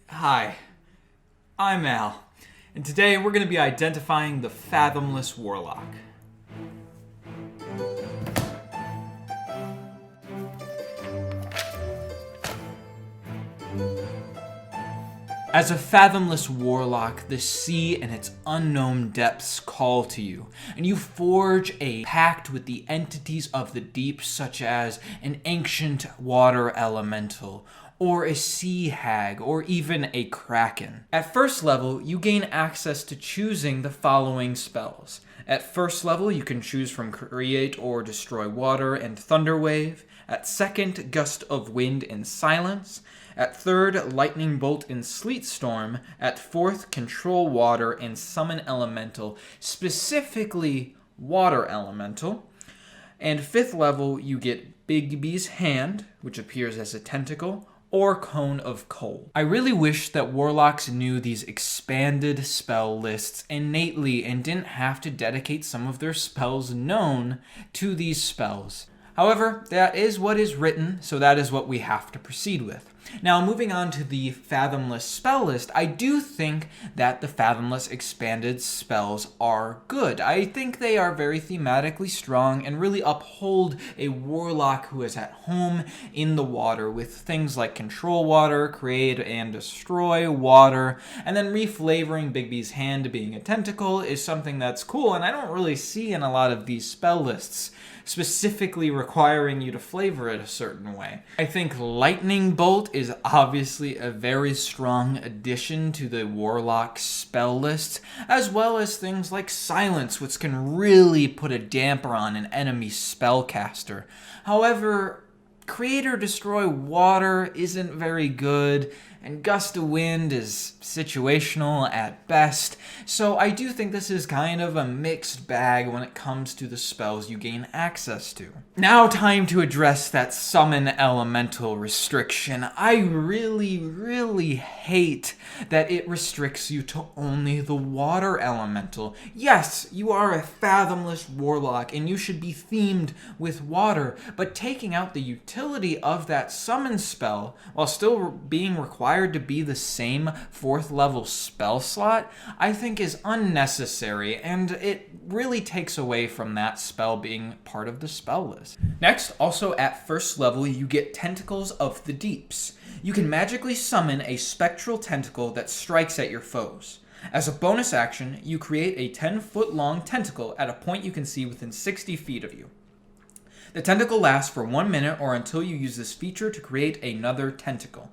Hi, I'm Al, and today we're going to be identifying the Fathomless Warlock. As a fathomless warlock, the sea and its unknown depths call to you, and you forge a pact with the entities of the deep, such as an ancient water elemental, or a sea hag, or even a kraken. At first level, you gain access to choosing the following spells. At first level, you can choose from Create or Destroy Water and Thunder Wave. At second, Gust of Wind and Silence. At third, Lightning Bolt and Sleet Storm. At fourth, Control Water and Summon Elemental, specifically Water Elemental. And fifth level, you get Bigby's Hand, which appears as a tentacle, or Cone of Coil. I really wish that Warlocks knew these expanded spell lists innately and didn't have to dedicate some of their spells known to these spells. However, that is what is written, so that is what we have to proceed with. Now, moving on to the Fathomless spell list, I do think that the Fathomless expanded spells are good. I think they are very thematically strong and really uphold a warlock who is at home in the water with things like Control Water, Create and Destroy Water, and then reflavoring Bigby's Hand being a tentacle is something that's cool, and I don't really see in a lot of these spell lists specifically requiring you to flavor it a certain way. I think Lightning Bolt is obviously a very strong addition to the Warlock spell list, as well as things like Silence, which can really put a damper on an enemy spellcaster. However, Create or Destroy Water isn't very good, and Gust of Wind is situational at best, so I do think this is kind of a mixed bag when it comes to the spells you gain access to. Now time to address that Summon Elemental restriction. I really hate that it restricts you to only the Water Elemental. Yes, you are a Fathomless Warlock, and you should be themed with water, but taking out the utility of that Summon spell, while still being required to be the same 4th level spell slot, I think is unnecessary, and it really takes away from that spell being part of the spell list. Next, also at 1st level, you get Tentacles of the Deeps. You can magically summon a spectral tentacle that strikes at your foes. As a bonus action, you create a 10-foot long tentacle at a point you can see within 60 feet of you. The tentacle lasts for 1 minute or until you use this feature to create another tentacle.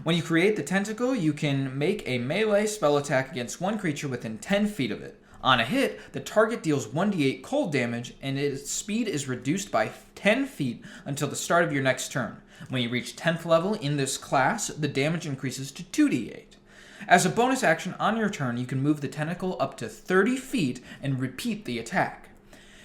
When you create the tentacle, you can make a melee spell attack against one creature within 10 feet of it. On a hit, the target deals 1d8 cold damage, and its speed is reduced by 10 feet until the start of your next turn. When you reach 10th level in this class, the damage increases to 2d8. As a bonus action on your turn, you can move the tentacle up to 30 feet and repeat the attack.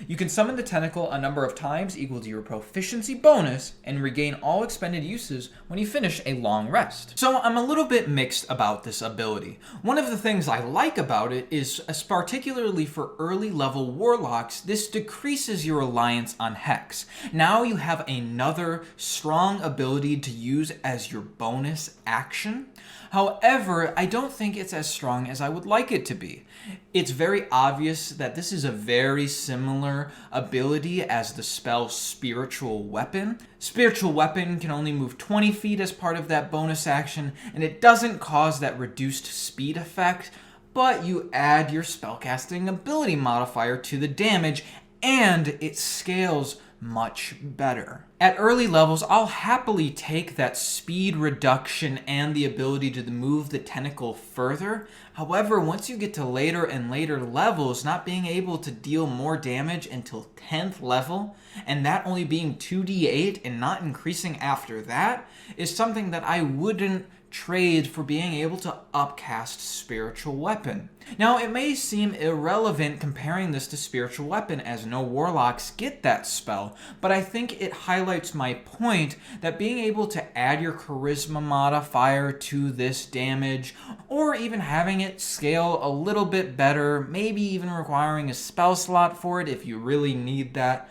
You can summon the tentacle a number of times equal to your proficiency bonus and regain all expended uses when you finish a long rest. So I'm a little bit mixed about this ability. One of the things I like about it is, particularly for early level warlocks, this decreases your reliance on Hex. Now you have another strong ability to use as your bonus action. However, I don't think it's as strong as I would like it to be. It's very obvious that this is a very similar ability as the spell Spiritual Weapon. Spiritual Weapon can only move 20 feet as part of that bonus action, and it doesn't cause that reduced speed effect, but you add your spellcasting ability modifier to the damage, and it scales much better. At early levels, I'll happily take that speed reduction and the ability to move the tentacle further. However, once you get to later and later levels, not being able to deal more damage until 10th level, and that only being 2d8 and not increasing after that, is something that I wouldn't trade for being able to upcast Spiritual Weapon. Now, it may seem irrelevant comparing this to Spiritual Weapon, as no warlocks get that spell, but I think it highlights my point that being able to add your charisma modifier to this damage, or even having it scale a little bit better, maybe even requiring a spell slot for it if you really need that,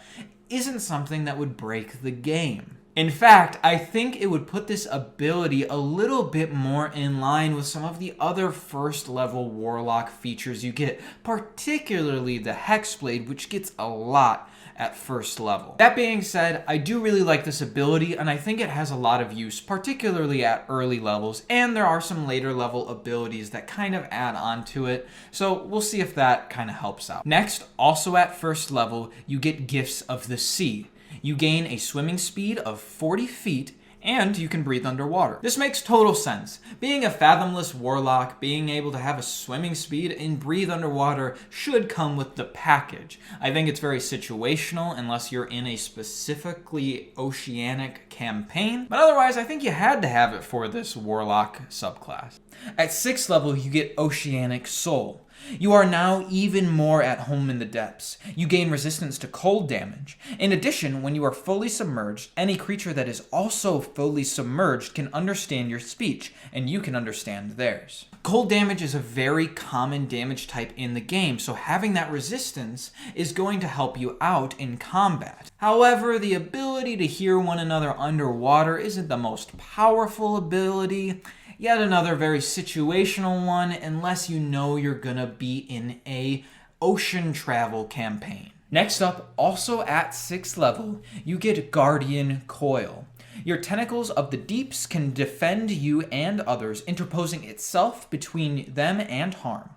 isn't something that would break the game. In fact, I think it would put this ability a little bit more in line with some of the other first level Warlock features you get, particularly the Hexblade, which gets a lot at first level. That being said, I do really like this ability, and I think it has a lot of use, particularly at early levels, and there are some later level abilities that kind of add on to it, so we'll see if that kind of helps out. Next, also at first level, you get Gifts of the Sea. You gain a swimming speed of 40 feet, and you can breathe underwater. This makes total sense. Being a Fathomless Warlock, being able to have a swimming speed and breathe underwater should come with the package. I think it's very situational unless you're in a specifically Oceanic campaign, but otherwise I think you had to have it for this Warlock subclass. At 6th level, you get Oceanic Soul. You are now even more at home in the depths. You gain resistance to cold damage. In addition, when you are fully submerged, any creature that is also fully submerged can understand your speech, and you can understand theirs. Cold damage is a very common damage type in the game, so having that resistance is going to help you out in combat. However, the ability to hear one another underwater isn't the most powerful ability. Yet another very situational one, unless you know you're gonna be in a ocean travel campaign. Next up, also at 6th level, you get Guardian Coil. Your Tentacles of the Deeps can defend you and others, interposing itself between them and harm.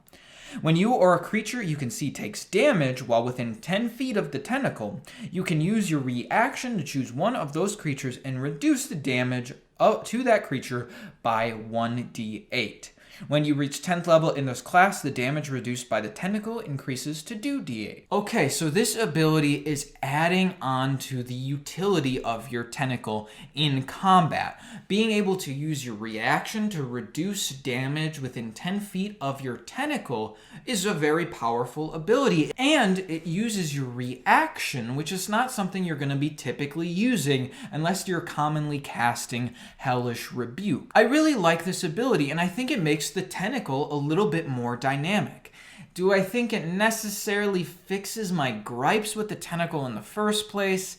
When you or a creature you can see takes damage while within 10 feet of the tentacle, you can use your reaction to choose one of those creatures and reduce the damage to that creature by 1d8. When you reach 10th level in this class, the damage reduced by the tentacle increases to 2d8. Okay, so this ability is adding on to the utility of your tentacle in combat. Being able to use your reaction to reduce damage within 10 feet of your tentacle is a very powerful ability, and it uses your reaction, which is not something you're going to be typically using unless you're commonly casting Hellish Rebuke. I really like this ability, and I think it makes the tentacle a little bit more dynamic. Do I think it necessarily fixes my gripes with the tentacle in the first place?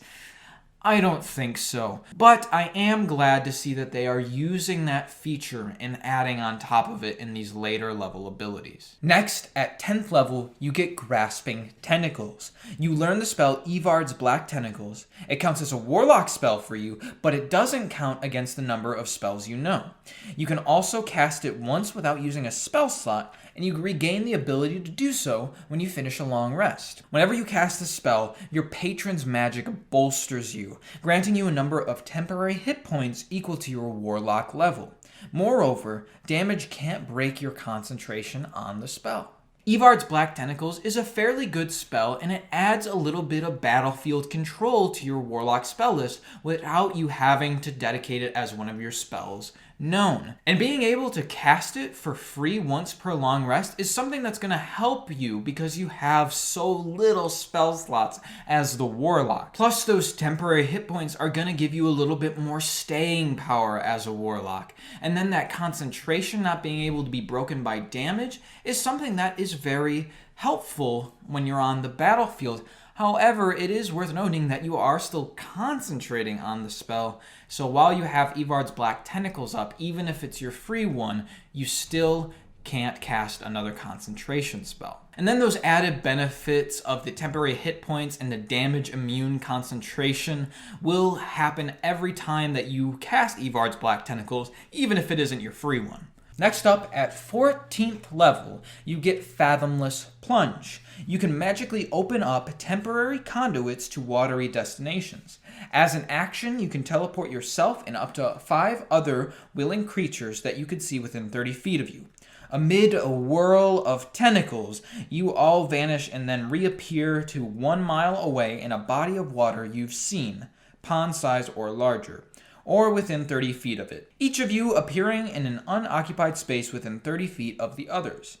I don't think so. But I am glad to see that they are using that feature and adding on top of it in these later level abilities. Next, at 10th level, you get Grasping Tentacles. You learn the spell Evard's Black Tentacles. It counts as a Warlock spell for you, but it doesn't count against the number of spells you know. You can also cast it once without using a spell slot, and you regain the ability to do so when you finish a long rest. Whenever you cast the spell, your patron's magic bolsters you, granting you a number of temporary hit points equal to your Warlock level. Moreover, damage can't break your concentration on the spell. Evard's Black Tentacles is a fairly good spell, and it adds a little bit of battlefield control to your Warlock spell list without you having to dedicate it as one of your spells known. And being able to cast it for free once per long rest is something that's going to help you because you have so little spell slots as the Warlock. Plus, those temporary hit points are going to give you a little bit more staying power as a Warlock. And then that concentration not being able to be broken by damage is something that is very helpful when you're on the battlefield. However, it is worth noting that you are still concentrating on the spell, so while you have Evard's Black Tentacles up, even if it's your free one, you still can't cast another concentration spell. And then those added benefits of the temporary hit points and the damage immune concentration will happen every time that you cast Evard's Black Tentacles, even if it isn't your free one. Next up, at 14th level, you get Fathomless Plunge. You can magically open up temporary conduits to watery destinations. As an action, you can teleport yourself and up to 5 other willing creatures that you could see within 30 feet of you. Amid a whirl of tentacles, you all vanish and then reappear to 1 mile away in a body of water you've seen, pond size or larger, or within 30 feet of it, each of you appearing in an unoccupied space within 30 feet of the others.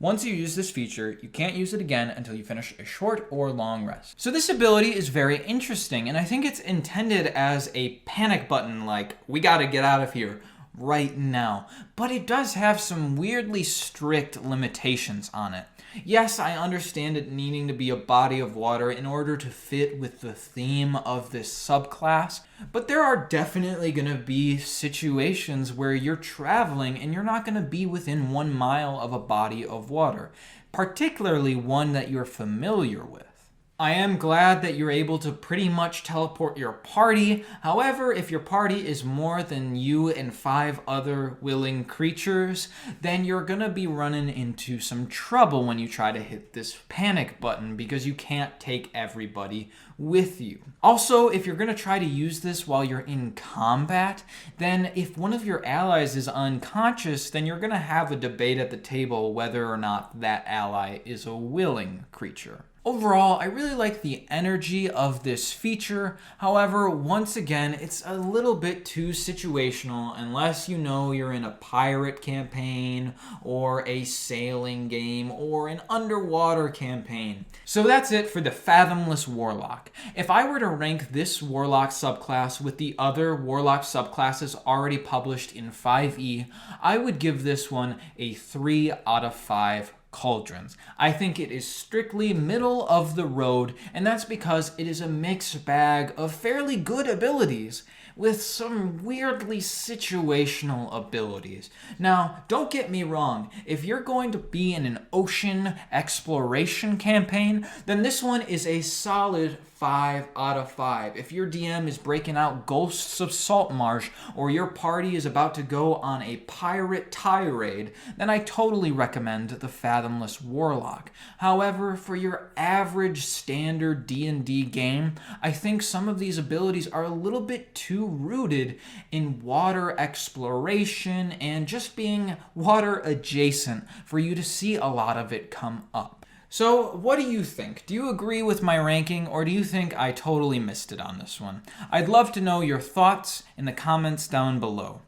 Once you use this feature, you can't use it again until you finish a short or long rest. So this ability is very interesting, and I think it's intended as a panic button, like, we gotta get out of here right now, but it does have some weirdly strict limitations on it. Yes, I understand it needing to be a body of water in order to fit with the theme of this subclass, but there are definitely going to be situations where you're traveling and you're not going to be within 1 mile of a body of water, particularly one that you're familiar with. I am glad that you're able to pretty much teleport your party. However, if your party is more than you and 5 other willing creatures, then you're gonna be running into some trouble when you try to hit this panic button because you can't take everybody with you. Also, if you're gonna try to use this while you're in combat, then if one of your allies is unconscious, then you're gonna have a debate at the table whether or not that ally is a willing creature. Overall, I really like the energy of this feature. However, once again, it's a little bit too situational unless you know you're in a pirate campaign or a sailing game or an underwater campaign. So that's it for the Fathomless Warlock. If I were to rank this Warlock subclass with the other Warlock subclasses already published in 5e, I would give this one a 3 out of 5 Cauldrons. I think it is strictly middle of the road, and that's because it is a mixed bag of fairly good abilities with some weirdly situational abilities. Now, don't get me wrong, if you're going to be in an ocean exploration campaign, then this one is a solid 5 out of 5. If your DM is breaking out Ghosts of Saltmarsh, or your party is about to go on a pirate tirade, then I totally recommend the Fathomless Warlock. However, for your average standard D&D game, I think some of these abilities are a little bit too rooted in water exploration and just being water adjacent for you to see a lot of it come up. So, what do you think? Do you agree with my ranking, or do you think I totally missed it on this one? I'd love to know your thoughts in the comments down below.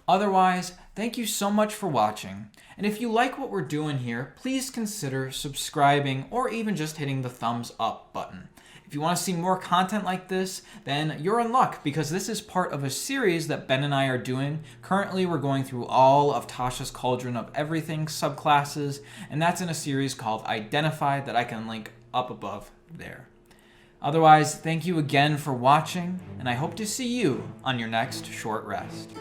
Otherwise, thank you so much for watching, and if you like what we're doing here, please consider subscribing or even just hitting the thumbs up button. If you want to see more content like this, then you're in luck because this is part of a series that Ben and I are doing. Currently, we're going through all of Tasha's Cauldron of Everything subclasses, and that's in a series called Identify that I can link up above there. Otherwise, thank you again for watching, and I hope to see you on your next short rest.